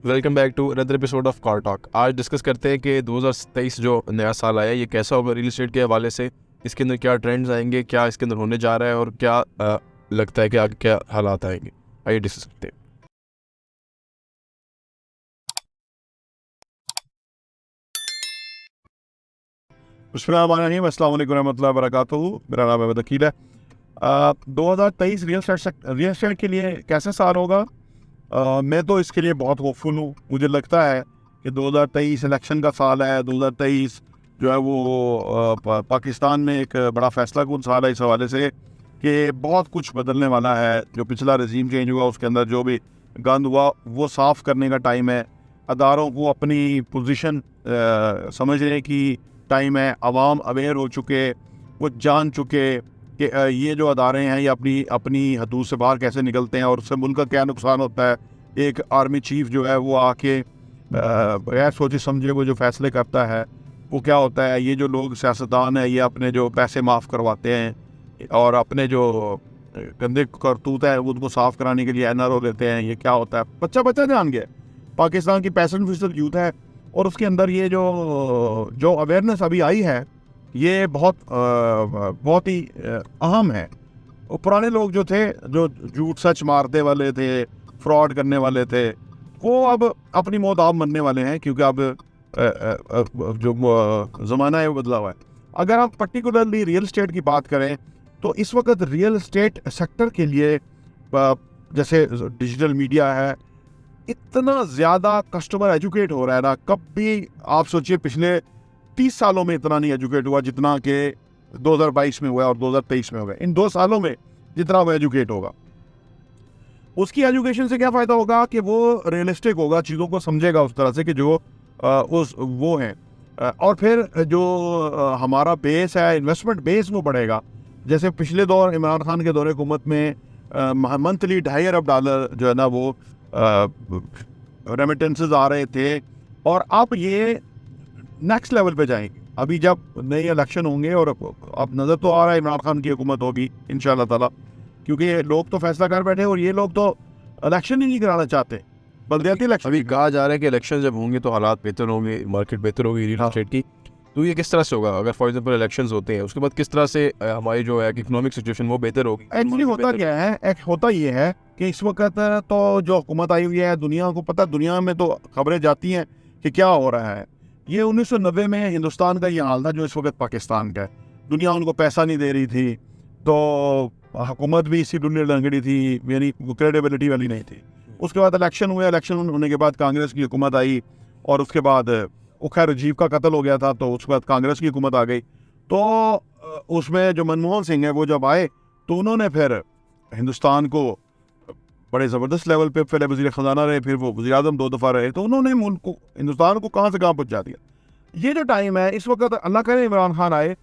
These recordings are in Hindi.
Welcome back to another episode of car talk. आज डिस्कस करते हैं कि 2023 जो नया साल आया ये कैसा होगा रियल एस्टेट के हवाले से। इसके अंदर क्या ट्रेंड्स आएंगे, क्या इसके अंदर होने जा रहा है और क्या लगता है कि आगे क्या हालात आएंगे। आइए डिस्कस करते हैं। बिस्मिल्लाहिर्रहमानिर्रहीम, अस्सलाम वालेकुम रहमतुल्लाहि व बरकातुहू। मेरा नाम अहमद अकील है। 2023 रियल एस्टेट के लिए कैसा साल होगा? मैं तो इसके लिए बहुत होपफुल हूँ। मुझे लगता है कि 2023 इलेक्शन का साल है। 2023 जो है वो पाकिस्तान में एक बड़ा फैसला कुन साल है इस हवाले से कि बहुत कुछ बदलने वाला है। जो पिछला रजीम चेंज हुआ उसके अंदर जो भी गंद हुआ वो साफ़ करने का टाइम है। अदारों को अपनी पोजीशन समझने की टाइम है। आवाम अवेयर हो चुके, वो जान चुके कि ये जो अदारे हैं ये अपनी अपनी हदूद से बाहर कैसे निकलते हैं और उससे मुल्क का क्या नुकसान होता है। एक आर्मी चीफ जो है वो आके बगैर सोचे समझे वो जो फैसले करता है वो क्या होता है। ये जो लोग सियासतदान हैं ये अपने जो पैसे माफ़ करवाते हैं और अपने जो गंदे करतूत है उनको साफ़ कराने के लिए NRO लेते हैं। ये क्या होता है, बच्चा बच्चा जान गया। पाकिस्तान की 65% यूथ है और उसके अंदर ये जो अवेयरनेस अभी आई है ये बहुत ही अहम है। और पुराने लोग जो थे, जो झूठ सच मारने वाले थे, फ्रॉड करने वाले थे, वो अब अपनी मौत आप मरने वाले हैं क्योंकि अब जो ज़माना है वो बदला हुआ है। अगर हम पर्टिकुलरली रियल एस्टेट की बात करें तो इस वक्त रियल एस्टेट सेक्टर के लिए जैसे डिजिटल मीडिया है, इतना ज़्यादा कस्टमर एजुकेट हो रहा है ना। कभी आप सोचिए पिछले 30 सालों में इतना नहीं एजुकेट हुआ जितना कि 2022 में हुआ और 2023 में होगा। इन 2 सालों में जितना वो एजुकेट होगा, उसकी एजुकेशन से क्या फ़ायदा होगा कि वो रियलिस्टिक होगा, चीज़ों को समझेगा उस तरह से कि जो उस वो हैं। और फिर जो हमारा बेस है, इन्वेस्टमेंट बेस वो बढ़ेगा। जैसे पिछले दौर इमरान खान के दौर हुकूमत में मंथली $2.5 अरब जो है ना वो रेमिटेंसेस आ रहे थे और अब ये नेक्स्ट लेवल पे जाएंगे। अभी जब नए इलेक्शन होंगे और अब नज़र तो आ रहा है इमरान खान की हुकूमत होगी इंशाल्लाह ताला, क्योंकि लोग तो फैसला कर बैठे और ये लोग तो इलेक्शन ही नहीं कराना चाहते, बल्दियाती इलेक्शन। अभी कहा जा रहा है कि इलेक्शन जब होंगे तो हालात बेहतर होंगे, मार्केट बेहतर होगी रियल एस्टेट की। तो ये किस तरह से होगा? अगर फॉर एग्जांपल इलेक्शंस होते हैं उसके बाद किस तरह से हमारी जो है इकोनॉमिक सिचुएशन वो बेहतर होगी? एक्चुअली होता क्या है, होता ये है कि इस वक्त तो जो हुकूमत आई हुई है, दुनिया को पता, दुनिया में तो खबरें जाती हैं कि क्या हो रहा है। ये 1990 में हिंदुस्तान का ये हाल था जो इस वक्त पाकिस्तान का है। दुनिया उनको पैसा नहीं दे रही थी तो हुकूमत भी इसी दुनिया लंगड़ी थी, यानी क्रेडिबिलिटी वाली नहीं थी। उसके बाद इलेक्शन हुए, इलेक्शन होने के बाद कांग्रेस की हुकूमत आई और उसके बाद खैर राजीव का कत्ल हो गया था तो उसके बाद कांग्रेस की हुकूमत आ गई। तो उसमें जो मनमोहन सिंह है वो जब आए तो उन्होंने फिर हिंदुस्तान को बड़े ज़बरदस्त लेवल पे, पहले वज़ीर ख़जाना रहे, फिर वो वज़ीर आज़म 2 दफ़ा रहे, तो उन्होंने मुल्क को, हिंदुस्तान को कहाँ से कहाँ पहुँचा दिया। ये जो टाइम है इस वक्त, अल्लाह करे इमरान खान आए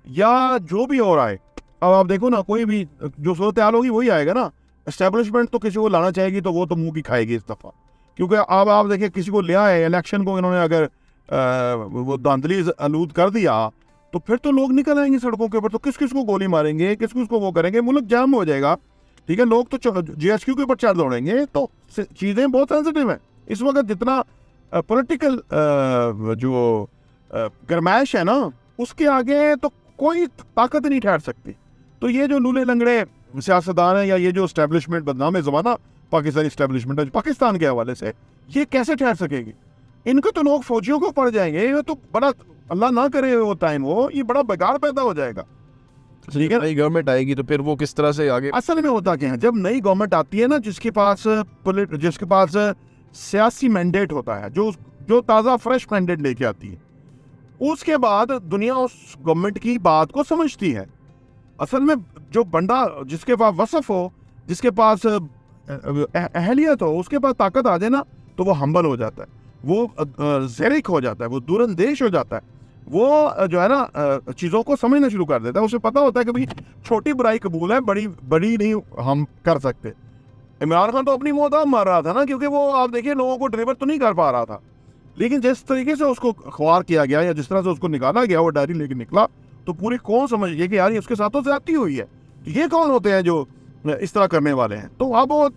या जो भी हो रहा है, अब आप देखो ना, कोई भी जो सूरत हाल होगी वही आएगा ना। एस्टेब्लिशमेंट तो किसी को लाना चाहेगी तो वो तो मुँह की खाएगी इस दफ़ा, क्योंकि अब आप देखिए किसी को ले आए इलेक्शन को, इन्होंने अगर वो धांधली आलूद कर दिया तो फिर तो लोग निकल आएंगे सड़कों के ऊपर, तो किस किस को गोली मारेंगे, किस किस को वो करेंगे, मुल्क जाम हो जाएगा। ठीक है, लोग तो GHQ के ऊपर चढ़ दौड़ेंगे। तो चीज़ें बहुत सेंसिटिव हैं इस वक्त। जितना पॉलिटिकल जो गरमाइश है ना उसके आगे तो कोई ताकत नहीं ठहर सकती। तो ये जो लूले लंगड़े सियासतदान हैं या ये जो इस्टेब्लिशमेंट, बदनाम है ज़माना पाकिस्तानी इस्टेब्लिशमेंट है पाकिस्तान के हवाले से, ये कैसे ठहर सकेगी? इनको तो लोग फौजियों को पड़ जाएंगे। ये तो बड़ा, अल्लाह ना करे वो टाइम हो, ये बड़ा बेकार पैदा हो जाएगा। ठीक है, नई गवर्नमेंट आएगी तो फिर वो किस तरह से आगे? असल में होता क्या है, जब नई गवर्नमेंट आती है ना, जिसके पास सियासी मैंडेट होता है, जो ताज़ा फ्रेश मैंडेट लेके आती है, उसके बाद दुनिया उस गवर्नमेंट की बात को समझती है। असल में जो बंदा, जिसके पास वसफ हो, जिसके पास अहलियत हो, उसके पास ताकत आ जाए ना तो वो हम्बल हो जाता है, वो ज़ेरिक हो जाता है, वो दूरंदेश हो जाता है, वो जो है ना चीज़ों को समझना शुरू कर देता है। उसे पता होता है कि भाई छोटी बुराई कबूल है, बड़ी बड़ी नहीं हम कर सकते। इमरान खान तो अपनी मौत मार रहा था ना, क्योंकि वो आप देखिए लोगों को डिलीवर तो नहीं कर पा रहा था, लेकिन जिस तरीके से उसको ख्वार किया गया या जिस तरह से उसको निकाला गया, वो डायरी लेके निकला तो पूरी कौन समझ गई कि यार ये उसके साथ तो ज्यादती हुई है। ये कौन होते हैं जो इस तरह करने वाले हैं? तो अब वो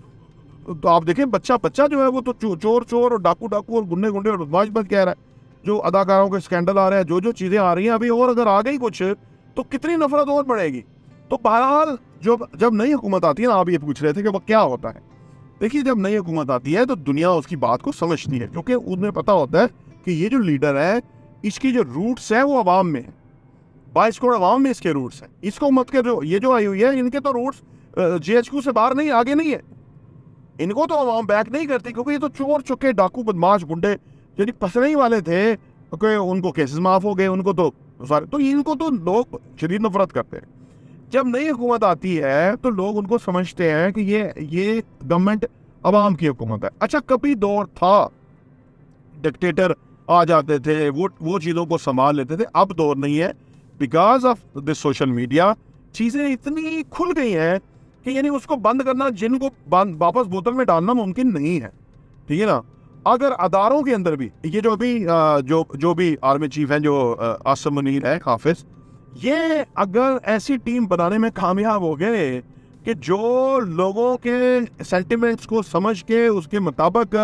तो आप देखें बच्चा जो है वो तो चोर और डाकू और गुंडे और बदमाश बन कह रहा है। जो अदाकारों के स्कैंडल आ रहे हैं, जो चीज़ें आ रही हैं अभी, और अगर आ गई कुछ तो कितनी नफरत और बढ़ेगी। तो बहरहाल जब नई हुकूमत आती है ना, आप ये पूछ रहे थे कि वो क्या होता है। देखिए, जब नई हुकूमत आती है तो दुनिया उसकी बात को समझती है, क्योंकि उन्हें पता होता है कि ये जो लीडर है इसकी जो रूट्स है वो अवाम में है, 22 करोड़ अवाम में इसके रूट्स हैं। इसको मत के ये जो आई हुई है, इनके तो रूट्स GHQ से बाहर नहीं, आगे नहीं है। इनको तो अवाम बैक नहीं करती, क्योंकि ये तो चोर चुके डाकू बदमाश गुंडे यानी पसने ही वाले थे, क्योंकि उनको केसेस माफ हो गए, उनको तो सारे, तो इनको तो लोग शदीद नफरत करते हैं। जब नई हुकूमत आती है तो लोग उनको समझते हैं कि ये गवर्नमेंट अवाम की हुकूमत है। अच्छा, कभी दौर था डिक्टेटर आ जाते थे, वो चीज़ों को संभाल लेते थे, अब दौर नहीं है। Because of this social media चीज़ें इतनी खुल गई हैं कि यानी उसको बंद करना, जिनको वापस बोतल में डालना मुमकिन नहीं है, ठीक है ना। अगर अदारों के अंदर भी ये जो अभी जो भी आर्मी चीफ हैं, जो आसिम मुनीर है, हाफिज, ये अगर ऐसी टीम बनाने में कामयाब हो गए कि जो लोगों के सेंटिमेंट्स को समझ के उसके मुताबिक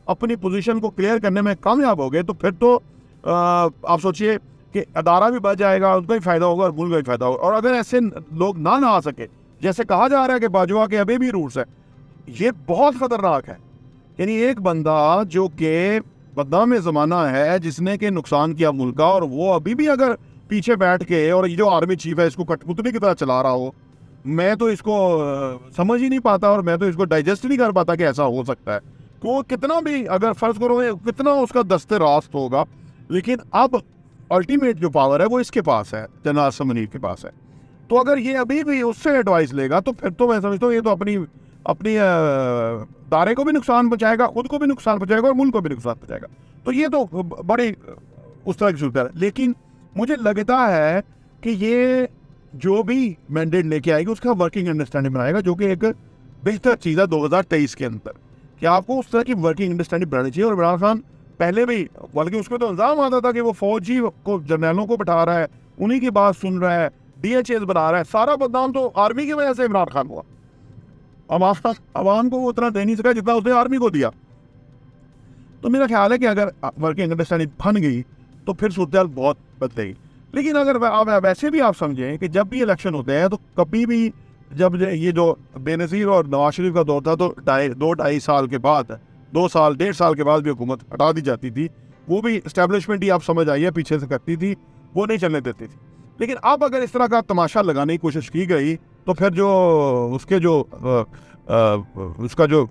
अपनी पोजीशन को क्लियर करने में कामयाब हो गए, तो फिर तो आप सोचिए कि अदारा भी बच जाएगा, उनका भी फ़ायदा होगा और मुल्क का भी फ़ायदा होगा। और अगर ऐसे लोग ना आ सके, जैसे कहा जा रहा है कि बाजवा के अभी भी रूट्स है, ये बहुत ख़तरनाक है। यानी एक बंदा जो कि बदनाम ज़माना है, जिसने के नुकसान किया मुल्क का, और वो अभी भी अगर पीछे बैठ के, और ये जो आर्मी चीफ है इसको कठपुतली की तरह चला रहा हो, मैं तो इसको समझ ही नहीं पाता, और मैं तो इसको डाइजेस्ट नहीं कर पाता कि ऐसा हो सकता है। तो कितना भी अगर फ़र्ज़ करो कितना उसका दस्ते रास्त होगा, लेकिन अब अल्टीमेट जो पावर है वो इसके पास है, जनरल आसिम मुनीर के पास है। तो अगर ये अभी भी उससे एडवाइस लेगा तो फिर तो मैं समझता हूँ ये तो अपनी दायरे को भी नुकसान पहुँचाएगा, खुद को भी नुकसान पहुँचाएगा और मुल्क को भी नुकसान पहुँचाएगा। तो ये तो बड़ी उस तरह की सूरत है। लेकिन मुझे लगता है कि ये जो भी मैंडेट लेके आएगी उसका वर्किंग अंडरस्टैंडिंग बनाएगा, जो कि एक बेहतर चीज़ है 2023 के अंदर, कि आपको उस तरह की वर्किंग अंडरस्टैंडिंग बनानी चाहिए। और इमरान खान पहले भी, बल्कि उसमें तो इल्ज़ाम आता था कि वो फौजी को, जर्नलों को बैठा रहा है, उन्हीं की बात सुन रहा है, DHAs बना रहा है। सारा बदनाम तो आर्मी की वजह से इमरान खान हुआ। अवाम को वो उतना दे नहीं सका जितना उसने आर्मी को दिया। तो मेरा ख्याल है कि अगर वर्किंग अंडरस्टैंडिंग बन गई तो फिर सूरत बहुत बदलेगी। लेकिन अगर आप वैसे भी आप समझें कि जब भी इलेक्शन होते हैं तो कभी भी, जब ये जो बेनज़ीर और नवाज शरीफ का दौर था, तो 2-2.5 साल के बाद, 2 साल 1.5 साल के बाद भी हुकूमत हटा दी जाती थी। वो भी इस्टेब्लिशमेंट ही आप समझ आइए पीछे से करती थी, वो नहीं चलने देती थी। लेकिन अब अगर इस तरह का तमाशा लगाने की कोशिश की गई तो फिर जो उसके जो उसका जो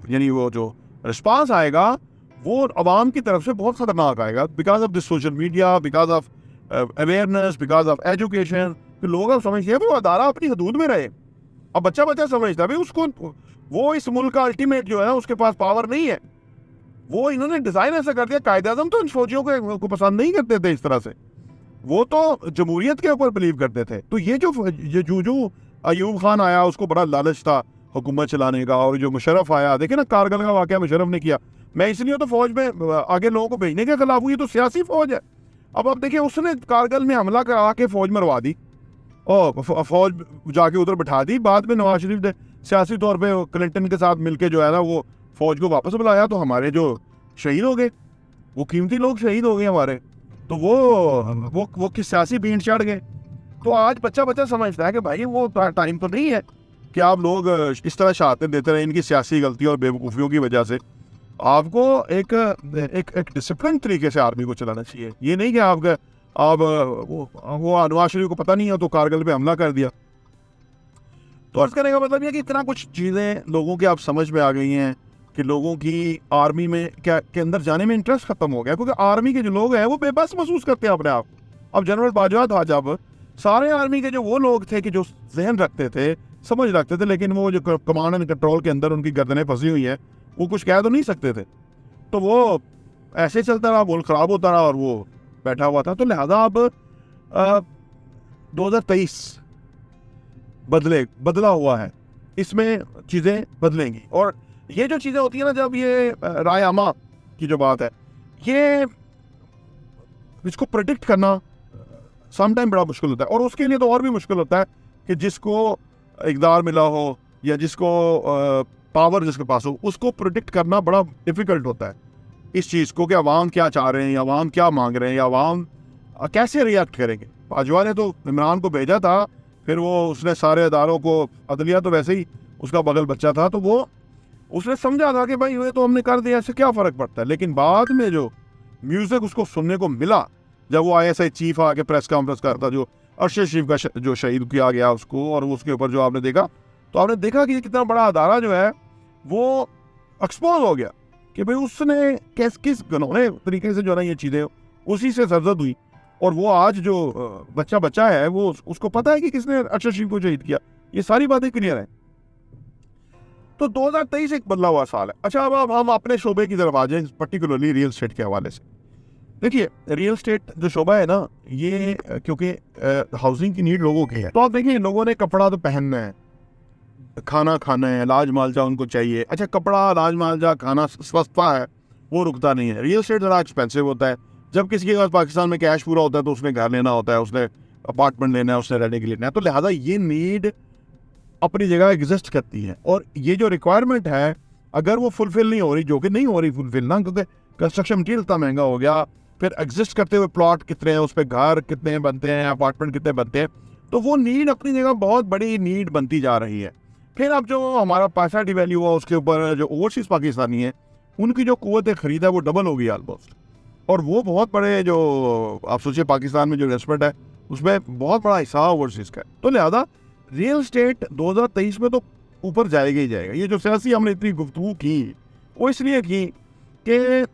यानी वो जो रिस्पांस आएगा वो अवाम की तरफ से बहुत ख़तरनाक आएगा, because of this social media, because of awareness, because of education. तो लोग अब समझते हैं वो अदारा अपनी हदूद में रहे। अब बच्चा समझता है भाई उसको, वो इस मुल्क का अल्टीमेट जो है उसके पास पावर नहीं है। वो इन्होंने डिज़ाइन ऐसा कर दिया, कायदे-आज़म तो इन फौजियों को पसंद नहीं करते थे इस तरह से, वो तो जमहूरियत के ऊपर बिलीव करते थे। तो ये जो अयूब खान आया, उसको बड़ा लालच था हुकूमत चलाने का, और जो मुशर्रफ आया, देखे ना कारगिल का वाक़या मुशर्रफ ने किया। मैं इसलिए तो फौज में आगे लोगों को भेजने के खिलाफ हुई, तो सियासी फौज है। अब देखिए उसने कारगिल में हमला करा के फौज मरवा दी और फौज जाके उधर बैठा दी। बाद में नवाज शरीफ ने सियासी तौर पे क्लिंटन के साथ मिलके जो है ना वो फौज को वापस बुलाया, तो हमारे जो शहीद हो गए, वो कीमती लोग शहीद हो गए हमारे, तो वो किस सियासी भीड़ चढ़ गए। तो आज बच्चा समझता है कि भाई वो टाइम तो नहीं है कि आप लोग इस तरह शहादतें देते रहे इनकी सियासी गलतियों और बेवकूफ़ियों की वजह से। आपको एक डिसिप्लिन तरीके से आर्मी को चलाना चाहिए। ये नहीं कि आप वो नवाज शरीफ को पता नहीं है तो कारगिल पे हमला कर दिया। तो अर्ज करने का मतलब ये कि इतना कुछ चीज़ें लोगों की आप समझ में आ गई हैं कि लोगों की आर्मी में के अंदर जाने में इंटरेस्ट खत्म हो गया, क्योंकि आर्मी के जो लोग हैं वो बेबस महसूस करते हैं अपने आप। अब जनरल बाजवा था, जब सारे आर्मी के जो वो लोग थे कि जो जहन रखते थे, समझ रखते थे, लेकिन वो जो कमांड एंड कंट्रोल के अंदर उनकी गर्दनें फंसी हुई हैं, वो कुछ कह तो नहीं सकते थे। तो वो ऐसे चलता रहा, मुल्क ख़राब होता रहा और वो बैठा हुआ था। तो लिहाजा अब 2023 बदला हुआ है, इसमें चीज़ें बदलेंगी। और ये जो चीज़ें होती हैं ना, जब ये राय आमा की जो बात है, ये इसको प्रेडिक्ट करना सम टाइम बड़ा मुश्किल होता है। और उसके लिए तो और भी मुश्किल होता है कि जिसको इक़्तिदार मिला हो या जिसको पावर जिसके पास हो, उसको प्रोडिक्ट करना बड़ा डिफिकल्ट होता है इस चीज़ को कि अवाम क्या चाह रहे हैं या अवाम क्या मांग रहे हैं या अवाम कैसे रिएक्ट करेंगे। बाजवा ने तो इमरान को भेजा था, फिर वो उसने सारे अदारों को, अदलिया तो वैसे ही उसका बगल बच्चा था, तो वो उसने समझा था कि भाई ये तो हमने कर दिया, इससे क्या फ़र्क पड़ता है। लेकिन बाद में जो म्यूज़िक उसको सुनने को मिला, जब वो ISI चीफ आके प्रेस कॉन्फ्रेंस करता, जो अरशद शरीफ का जो शहीद किया गया उसको, और उसके ऊपर जो आपने देखा, तो आपने देखा कि कितना बड़ा अदारा जो है वो एक्सपोज हो गया कि भाई उसने किस घिनौने तरीके से जो है ये चीज़ें उसी से सरजद हुई। और वो आज जो बच्चा है वो उसको पता है कि किसने अरशद शरीफ को शहीद किया, ये सारी बातें क्लियर हैं। तो 2023 एक बदला हुआ साल है। अच्छा, अब हम अपने शोबे की तरफ आ जाए, पर्टिकुलरली रियल एस्टेट के हवाले से। देखिए, रियल एस्टेट जो शोबा है ना, ये क्योंकि हाउसिंग की नीड लोगों की है, तो आप देखिए लोगों ने कपड़ा तो पहनना है, खाना खाना है, अनाज मालजा उनको चाहिए। अच्छा, कपड़ा, अनाज मालजा, खाना सस्ता है, वो रुकता नहीं है। रियल एस्टेट ज़रा एक्सपेंसिव होता है। जब किसी के पास पाकिस्तान में कैश पूरा होता है तो उसने घर लेना होता है, उसने अपार्टमेंट लेना है, उसने रहने के लिए लेना है, तो लिहाजा ये नीड अपनी जगह एग्जिस्ट करती है। और ये जो रिक्वायरमेंट है, अगर वो फुलफिल नहीं हो रही, जो कि नहीं हो रही फुलफिल ना, क्योंकि कंस्ट्रक्शन मटीरियल इतना महंगा हो गया, फिर एग्जिस्ट करते हुए प्लॉट कितने हैं, उस पर घर कितने बनते हैं, अपार्टमेंट कितने बनते हैं, तो वो नीड अपनी जगह बहुत बड़ी नीड बनती जा रही है। फिर अब जो हमारा पैसा डिवैल्यू हुआ, उसके ऊपर जो ओवरसीज पाकिस्तानी है, उनकी जो कुव्वत खरीद है वो डबल हो गई ऑलमोस्ट। और वो बहुत बड़े, जो आप सोचिए पाकिस्तान में जो इन्वेस्टमेंट है उसमें बहुत बड़ा हिस्सा ओवरसीज का है। तो लिहाजा रियल स्टेट 2023 में तो ऊपर जाएगा ही जाएगा। ये जो सियासी हमने इतनी गुफ्तगू की, वो इसलिए की कि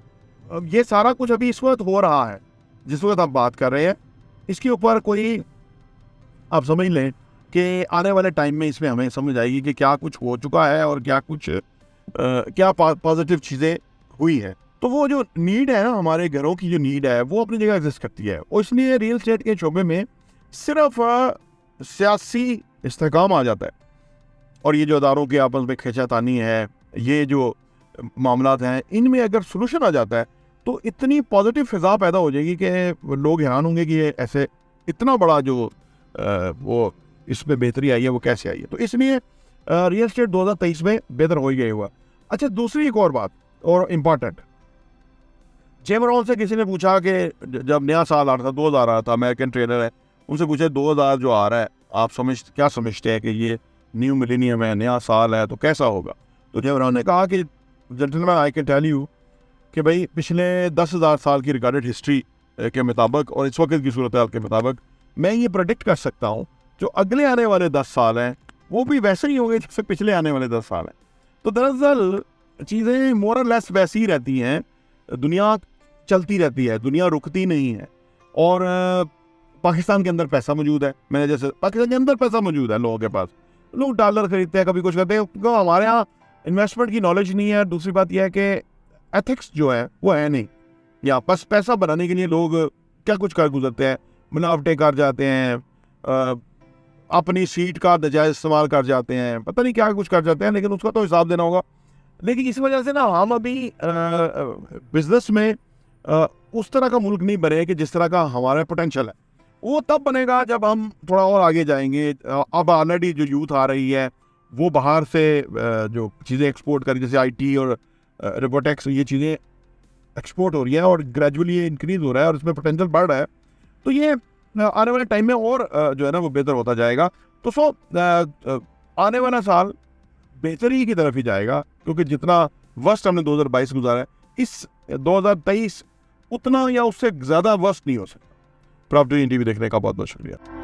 ये सारा कुछ अभी इस वक्त हो रहा है, जिस वक्त आप बात कर रहे हैं, इसके ऊपर कोई आप समझ लें कि आने वाले टाइम में इसमें हमें समझ आएगी कि क्या कुछ हो चुका है और क्या कुछ क्या पॉजिटिव चीज़ें हुई है। तो वो जो नीड है ना, हमारे घरों की जो नीड है, वो अपनी जगह एग्जिस्ट करती है। और इसलिए रियल स्टेट के शोबे में सिर्फ सियासी इस्तेहकाम आ जाता है, और ये जो अदारों के आपस में खींचातानी है, ये जो मामलात हैं, इनमें अगर सोल्यूशन आ जाता है तो इतनी पॉजिटिव फिजा पैदा हो जाएगी कि लोग हैरान होंगे कि ये ऐसे इतना बड़ा जो वो इसमें बेहतरी आई है वो कैसे आई है। तो इसलिए रियल स्टेट 2023 में बेहतर हो ही गया हुआ। अच्छा, दूसरी एक और बात और इम्पॉर्टेंट, जेमरॉन से किसी ने पूछा कि जब नया साल आ रहा था, 2000 आ रहा था, अमेरिकन ट्रेडर है, उनसे पूछे 2000 जो आ रहा है, आप क्या समझते हैं कि ये न्यू मिलेनियम है, नया साल है, तो कैसा होगा। तो जेमरॉन ने कहा कि gentleman, I can tell you कि भाई पिछले 10,000 साल की रिकॉर्डेड हिस्ट्री के मुताबिक और इस वक्त की सूरत हाल के मुताबिक मैं ये प्रेडिक्ट कर सकता हूँ जो अगले आने वाले 10 साल हैं वो भी वैसे ही होंगे जैसे पिछले आने वाले 10 साल हैं। तो दरअसल चीज़ें मोर और लेस वैसी ही रहती हैं, दुनिया चलती रहती है, दुनिया रुकती नहीं है। और पाकिस्तान के अंदर पैसा मौजूद है, मैंने जैसे पाकिस्तान के अंदर पैसा मौजूद है, लोगों के पास, लोग डॉलर खरीदते हैं, कभी कुछ करते हैं, क्योंकि हमारे यहाँ इन्वेस्टमेंट की नॉलेज नहीं है। दूसरी बात यह है कि एथिक्स जो है वो है नहीं, या बस पैसा बनाने के लिए लोग क्या कुछ कर गुजरते हैं, मिलावटें कर जाते हैं, अपनी सीट का नजायज़ इस्तेमाल कर जाते हैं, पता नहीं क्या कुछ कर जाते हैं, लेकिन उसका तो हिसाब देना होगा। लेकिन इस वजह से ना हम अभी बिजनेस में उस तरह का मुल्क नहीं बने कि जिस तरह का हमारा पोटेंशियल है। वो तब बनेगा जब हम थोड़ा और आगे जाएंगे। अब ऑलरेडी जो यूथ आ रही है वो बाहर से जो चीज़ें एक्सपोर्ट करी, जैसे IT और रोबोटिक्स, ये चीज़ें एक्सपोर्ट हो रही है और ग्रेजुअली ये इंक्रीज़ हो रहा है और इसमें पोटेंशियल बढ़ रहा है। तो ये आने वाले टाइम में और जो है ना वो बेहतर होता जाएगा। तो आने वाला साल बेहतरी की तरफ ही जाएगा, क्योंकि जितना वर्स्ट हमने 2022 गुजारा है, इस 2023 उतना या उससे ज़्यादा वर्स्ट नहीं हो सकता। प्रॉपर्टी TV देखने का बहुत बहुत शुक्रिया।